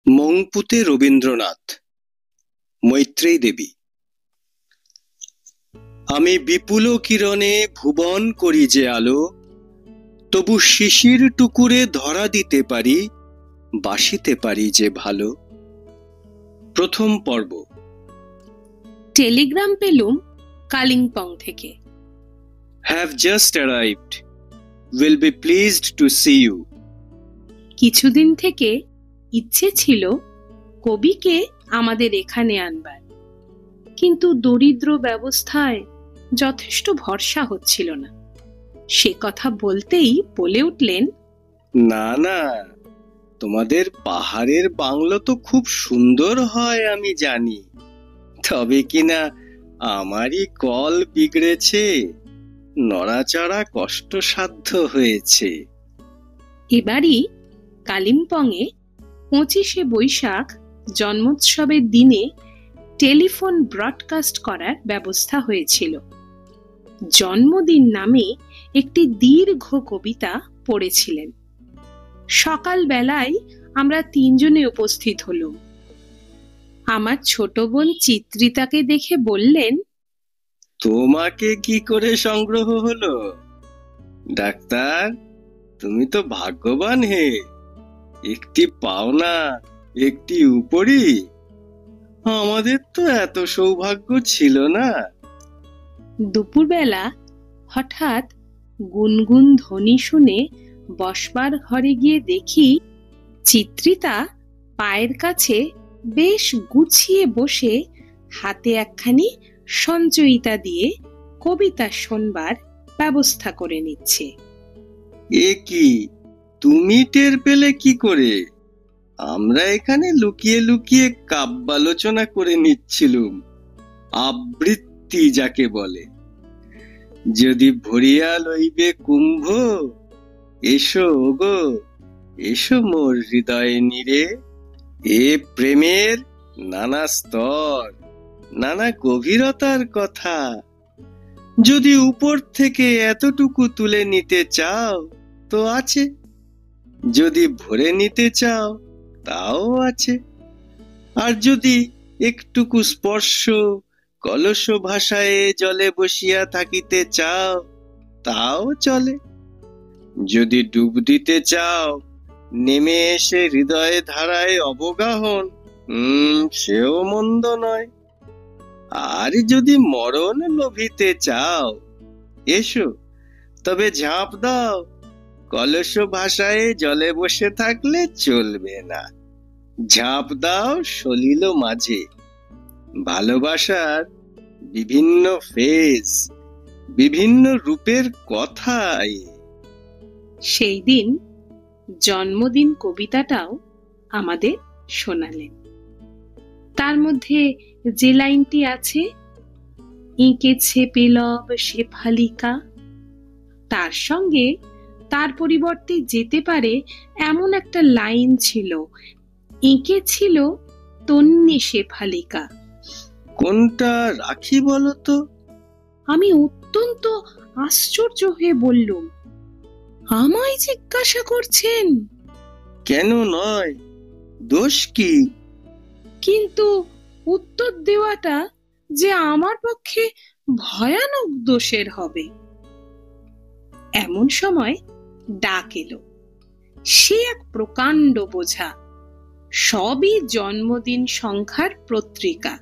মংপুতে রবীন্দ্রনাথ। মৈত্রেয়ী দেবী। আমি বিপুল কিরণে ভুবন করি যে আলো, তবু শিশির টুকুরে ধরা দিতে পারি, বাসিতে পারি যে ভালো। প্রথম পর্ব। টেলিগ্রাম পেলুম কালিম্পং থেকে। Have just arrived, will be pleased to see you. কিছুদিন থেকে ইচ্ছে ছিল কবিকে আমাদের এখানে আনবার, কিন্তু দরিদ্র ব্যবস্থায় যথেষ্ট ভরসা হচ্ছিল না। সে কথা বলতেই বলে উঠলেন, না না, তোমাদের পাহাড়ের বাংলো তো খুব সুন্দর হয় আমি জানি, তবে কিনা আমারই কল বিগড়েছে, নড়াচড়া কষ্টসাধ্য হয়েছে। এবারই কালিম্পংয়ে 25শে বৈশাখ জন্মোৎসবের দিনে টেলিফোন ব্রডকাস্ট করার ব্যবস্থা হয়েছিল। জন্মদিন নামে একটি দীর্ঘ কবিতা পড়েছিলেন। সকাল বেলায় আমরা তিনজনে উপস্থিত হলাম। আমার ছোট বোন চিত্রিতাকে দেখে বললেন, তোমাকে কি করে সংগ্রহ হলো? ডাক্তার, তুমি তো ভাগ্যবান হে, একটি পাওনা একটি উপরি। আমাদের তো এত সৌভাগ্য ছিল না। দুপুরবেলা হঠাৎ গুনগুন ধ্বনি শুনে বসবার ঘরে গিয়ে দেখি চিত্রিতা পায়ের কাছে বেশ গুছিয়ে বসে হাতে একখানি সঞ্চয়িতা দিয়ে কবিতা শোনবার ব্যবস্থা করে নিচ্ছে। এ কি, তুমি টের পেলে কি করে? আমরা এখানে লুকিয়ে লুকিয়ে কাব্যালোচনা করে নিচ্ছিলুম, আবৃত্তি যাকে বলে। যদি ভরিয়া লইবে কুম্ভ, এসো গো এসো মোর হৃদয় নীরে। এ প্রেমের নানা স্তর, নানা গভীরতার কথা। যদি উপর থেকে এতটুকু তুলে নিতে চাও তো আছে, যদি ভরে নিতে চাও তাও আছে, আর যদি একটুকু স্পর্শ কলস ভাষায় জলে বসিয়া থাকিতে চাও তাও চলে। যদি ডুব দিতে চাও, নেমে এসে হৃদয় ধারায় অবগাহন, সেও মন্দ নয়। আর যদি মরণ লোভিতে চাও, এসো তবে ঝাঁপ দাও। কলস ভাষায় জলে বসে থাকলে চলবে না, ঝাঁপ দাও সলিল মাঝে। ভালোবাসার বিভিন্ন ফেজ, বিভিন্ন রূপের কথাই। সেই দিন জন্মদিন কবিতাটাও আমাদের শোনালেন। তার মধ্যে যে লাইনটি আছে, এঁকেছে পেলব শেফালিকা, তার সঙ্গে তার পরিবর্তে যেতে পারে এমন একটা লাইন ছিল, এঁকেছিল তন্নি শেফালিকা। কোনটা রাখি বলতো? আমি অত্যন্ত আশ্চর্য হয়ে বললুম, আমায় জিজ্ঞাসা করছেন? কেন নয়, দোষ কি? কিন্তু উত্তর দেওয়াটা যে আমার পক্ষে ভয়ানক দোষের হবে। এমন সময় ডাক এলো। সে এক প্রকাণ্ড বোঝা, সবই জন্মদিন সংখ্যার পত্রিকা,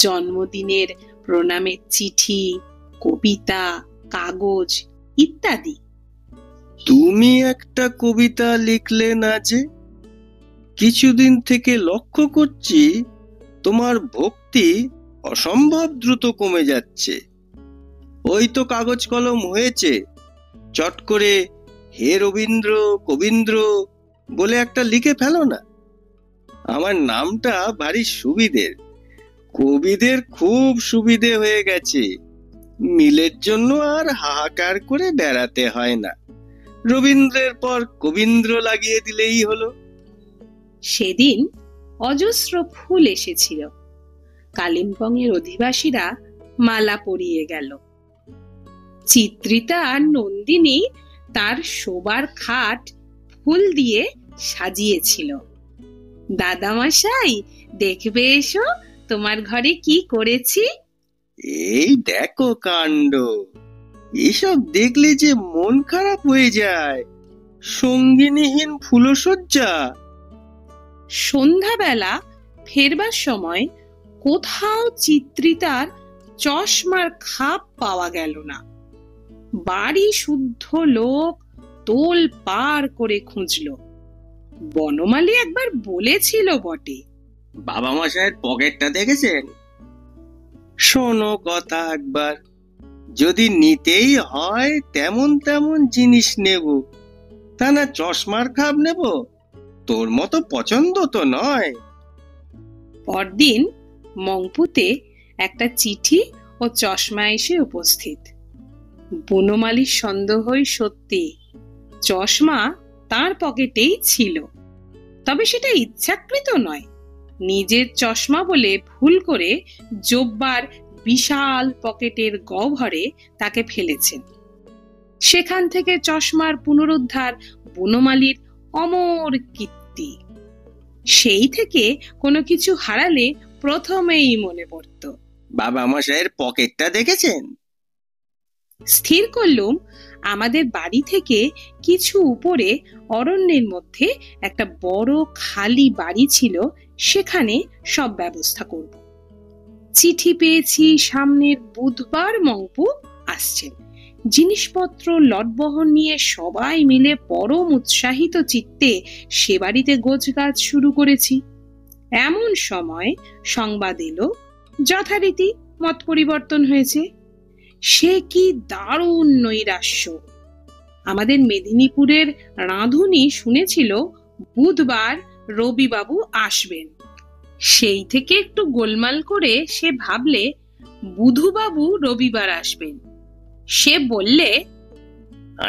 জন্মদিনের প্রণামের চিঠি, কবিতা, কাগজ ইত্যাদি। তুমি একটা কবিতা লিখলে না যে? কিছুদিন থেকে লক্ষ্য করছি তোমার ভক্তি অসম্ভব দ্রুত কমে যাচ্ছে। ওই তো কাগজ কলম হয়েছে, চট করে হে রবীন্দ্র কবীন্দ্র বলে একটা লিখে ফেলো না। আমার নামটা ভারী সুবিধের, কবিদের খুব সুবিধে হয়ে গেছে। মিলের জন্য আর হাহাকার করে বেড়াতে হয় না, রবীন্দ্রের পর কবীন্দ্র লাগিয়ে দিলেই হলো। সেদিন অজস্র ফুল এসেছিল। কালিম্পংয়ের অধিবাসীরা মালা পরিয়ে গেল। চিত্রিতা আর নন্দিনী তার শোবার খাট ফুল দিয়ে সাজিয়েছিল। দাদামশাই, দেখবে এসো তোমার ঘরে কি করেছি। এই দেখো কাণ্ড! এসব দেখলে যে মন খারাপ হয়ে যায়। সঙ্গিনীহীন ফুলশয্যা। সন্ধ্যাবেলা ফেরবার সময় কোথাও চিত্রিতার চশমার খাপ পাওয়া গেল না। বাড়ি শুদ্ধ লোক তোল পার করে খুঁজলো। বনমালী একবার বলেছিল বটে, বাবা মশাইয়ের পকেটটা দেখেছেন? শোনো কথা একবার, যদি নিতেই হয় তেমন তেমন জিনিস নেব, তা না চশমার খাপ নেব। তোর মতো পছন্দ তো নয়। পরদিন মংপুতে একটা চিঠি ও চশমা এসে উপস্থিত। বনমালীর সন্দেহই সত্যি, চশমা তার পকেটেই ছিল। তবে সেটা ইচ্ছাকৃত নয়, নিজের চশমা বলে ভুল করে জোব্বার বিশাল পকেটের গহ্বরে তাকে ফেলেছেন। সেখান থেকে চশমার পুনরুদ্ধার বনমালীর অমর কীর্তি। সেই থেকে কোনো কিছু হারালে প্রথমেই মনে পড়ত, বাবা মশাইয়ের পকেটটা দেখেছেন? স্থির করলুম আমাদের বাড়ি থেকে কিছু উপরে অরণ্যের মধ্যে একটা বড় খালি বাড়ি ছিল, সেখানে সব ব্যবস্থা করব। চিঠি পেয়েছি সামনের বুধবার মংপু আসছেন। জিনিসপত্র লটবহন নিয়ে সবাই মিলে পরম উৎসাহিত চিত্তে সে বাড়িতে গোছগাছ শুরু করেছি। এমন সময় সংবাদ এলো যথারীতি মত পরিবর্তন হয়েছে। সে কি দারুণ নৈরাশ্য! আমাদের মেদিনীপুরের রাঁধুনি শুনেছিল বুধবার রবিবাবু আসবেন। সেই থেকে একটু গোলমাল করে সে ভাবলে বুধুবাবু রবিবার আসবেন। সে বললে,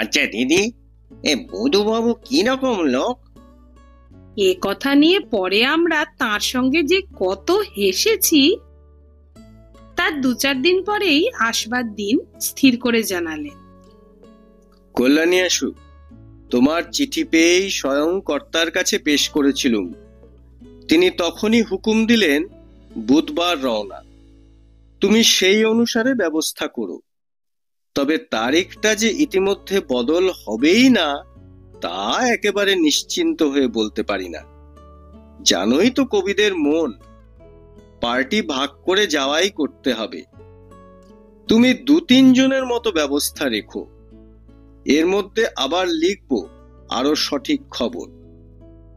আচ্ছা দিদি, এ বুধুবাবু কি রকম লোক? এ কথা নিয়ে পরে আমরা তার সঙ্গে যে কত হেসেছি। তার 2-4 দিন পরেই আসবার দিন স্থির করে জানালেন। কল্যাণী আসু, তোমার চিঠি পেয়েই স্বয়ং কর্তার কাছে পেশ করেছিলুম। তিনি তখনই হুকুম দিলেন বুধবার রওনা। তুমি সেই অনুসারে ব্যবস্থা করো। তবে তারিখটা যে ইতিমধ্যে বদল হবেই না তা একেবারে নিশ্চিন্ত হয়ে বলতে পারি না। জানোই তো কবিদের মন, পার্টি ভাগ করে যাওয়াই করতে হবে। তুমি 2-3 জনের মতো ব্যবস্থা রেখো। এর মধ্যে আবার লিখবো আরো সঠিক খবর।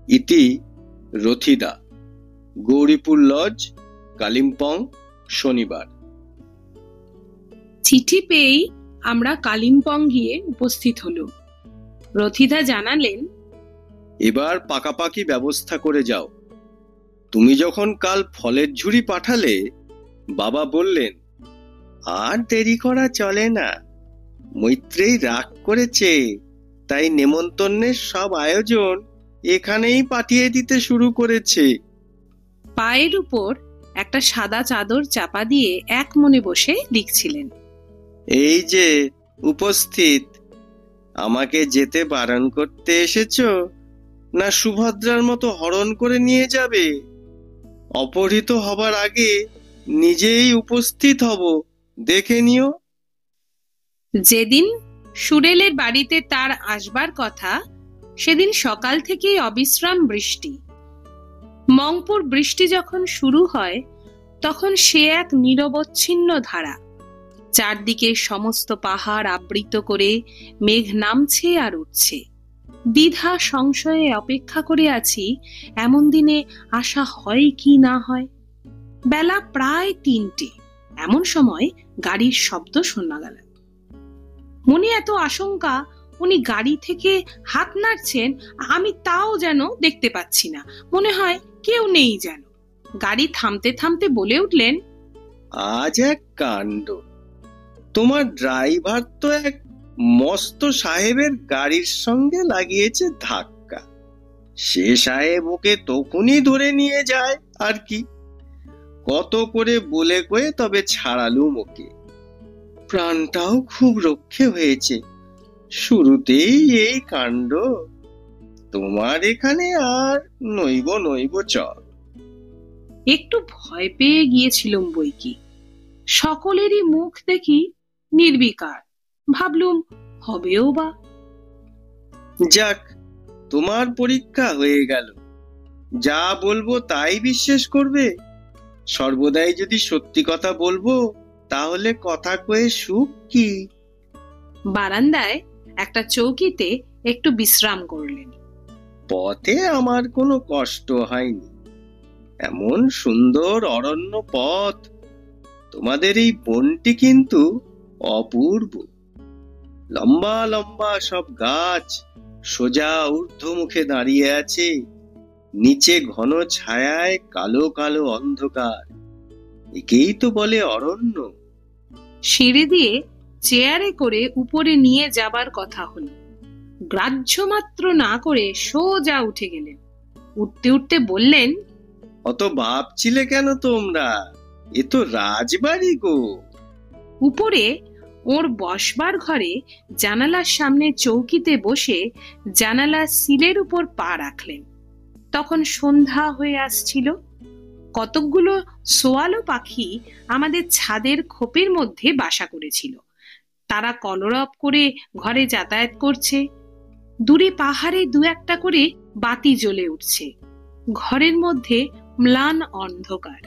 ইতি রথিদা, গৌরীপুর লজ, কালিম্পং, শনিবার। চিঠি পেয়েই আমরা কালিম্পং গিয়ে উপস্থিত হলাম। রথিদা জানালেন, এবার পাকাপাকি ব্যবস্থা করে যাও। তুমি যখন কাল ফলের ঝুড়ি পাঠালে, বাবা বললেন আর দেরি করা চলে না। মৈত্রেয়ী রাগ করেছে, তাই নেমন্তন্নের সব আয়োজন এখানেই পাঠিয়ে দিতে শুরু করেছে। পায়ের উপর একটা সাদা চাদর চাপা দিয়ে এক মনে বসে লিখছিলেন। এই যে উপস্থিত। আমাকে যেতে বারণ করতে এসেছো, না সুভদ্রার মতো হরণ করে নিয়ে যাবে? অপহৃত হবার আগে নিজেই উপস্থিত হব, দেখে নিও। যেদিন সুরেলের বাড়িতে তার আসবার কথা, সেদিন সকাল থেকেই অবিশ্রাম বৃষ্টি। মংপুর বৃষ্টি যখন শুরু হয় তখন সে এক নিরবচ্ছিন্ন ধারা। চারদিকে সমস্ত পাহাড় আবৃত করে মেঘ নামছে আর উঠছে। দ্বিধা সংশয়ে অপেক্ষা করে আছি এমন দিনে আসা হয় কি না হয়। বেলা প্রায় 3টে, এমন সময় গাড়ির শব্দ শোনা গেল। মনে এত আশঙ্কা, উনি গাড়ি থেকে হাত নাড়ছেন, আমি তাও যেন দেখতে পাচ্ছি না। মনে হয় কেউ নেই যেন। গাড়ি থামতে থামতে বলে উঠলেন, আজ এক কাণ্ড! তোমার ড্রাইভার তো এক মস্ত সাহেবের গাড়ির সঙ্গে লাগিয়েছে ধাক্কা। সে সাহেব ওকে তখনই ধরে নিয়ে যায় আর কি। কত করে বলে কয়ে তবে ছাড়ালুম ওকে। প্রাণটাও খুব রক্ষে হয়েছে। শুরুতেই এই কাণ্ড। তোমার এখানে আর নইব নইব চল। একটু ভয় পেয়ে গিয়েছিলুম বইকি। সকলেরই মুখ দেখি নির্বিকার, ভাবলুম হবেও বা। যাক, তোমার পরীক্ষা হয়ে গেল। যা বলবো তাই বিশ্বাস করবে? সর্বদাই যদি সত্যি কথা বলবো তাহলে কথা কয়ে সুখ কি? বারান্দায় একটা চৌকিতে একটু বিশ্রাম করলেন। পথে আমার কোনো কষ্ট হয়নি। এমন সুন্দর অরণ্য পথ। তোমাদের এই বনটি কিন্তু অপূর্ব। লম্বা লম্বা সব গাছ সোজা ঊর্ধ্বমুখে দাঁড়িয়ে আছে। নিচে ঘন ছায়ায় কালো কালো অন্ধকার। একেই তো বলে অরণ্য। সিঁড়ি দিয়ে চেয়ারে করে উপরে নিয়ে যাবার কথা হলো। গ্রাহ্য মাত্র না করে সোজা উঠে গেলেন। উঠতে উঠতে বললেন, অত ভাবছিলে কেন তোমরা? এ তো রাজবাড়ি গো। উপরে ওর বসবার ঘরে জানালার সামনে চৌকিতে বসে জানালার সিলের উপর পা রাখলেন। তখন সন্ধ্যা হয়ে আসছিল। কতকগুলো সোয়ালো পাখি আমাদের ছাদের খোপের মধ্যে বাসা করেছিল। তারা কলরব করে ঘরে যাতায়াত করছে। দূরে পাহাড়ে দু একটা করে বাতি জ্বলে উঠছে। ঘরের মধ্যে ম্লান অন্ধকার।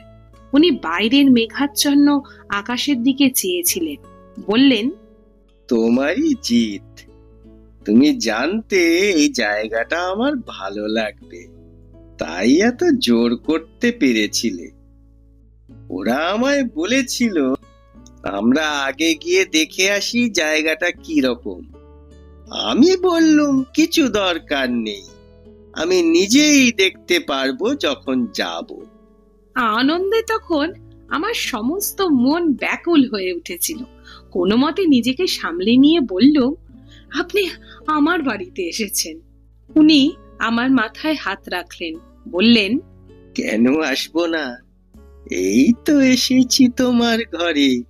উনি বাইরের মেঘাচ্ছন্ন আকাশের দিকে চেয়েছিলেন। বললেন, তোমারই জিত। তুমি জানতে এই জায়গাটা আমার ভালো লাগবে, তাই এত জোর করতে পেরেছিলে। ওরা আমায় বলেছিল আমরা আগে গিয়ে দেখে আসি জায়গাটা কি রকম। আমি বললুম কিছু দরকার নেই, আমি নিজেই দেখতে পারবো যখন যাব। আনন্দে তখন আমার সমস্ত মন ব্যাকুল হয়ে উঠেছিল। কোনো মতে নিজেকে সামলে নিয়ে বললুম, আপনি আমার বাড়িতে এসেছেন। উনি আমার মাথায় হাত রাখলেন, বললেন, কেন আসবো না? এই তো এসেছি তোমার ঘরে।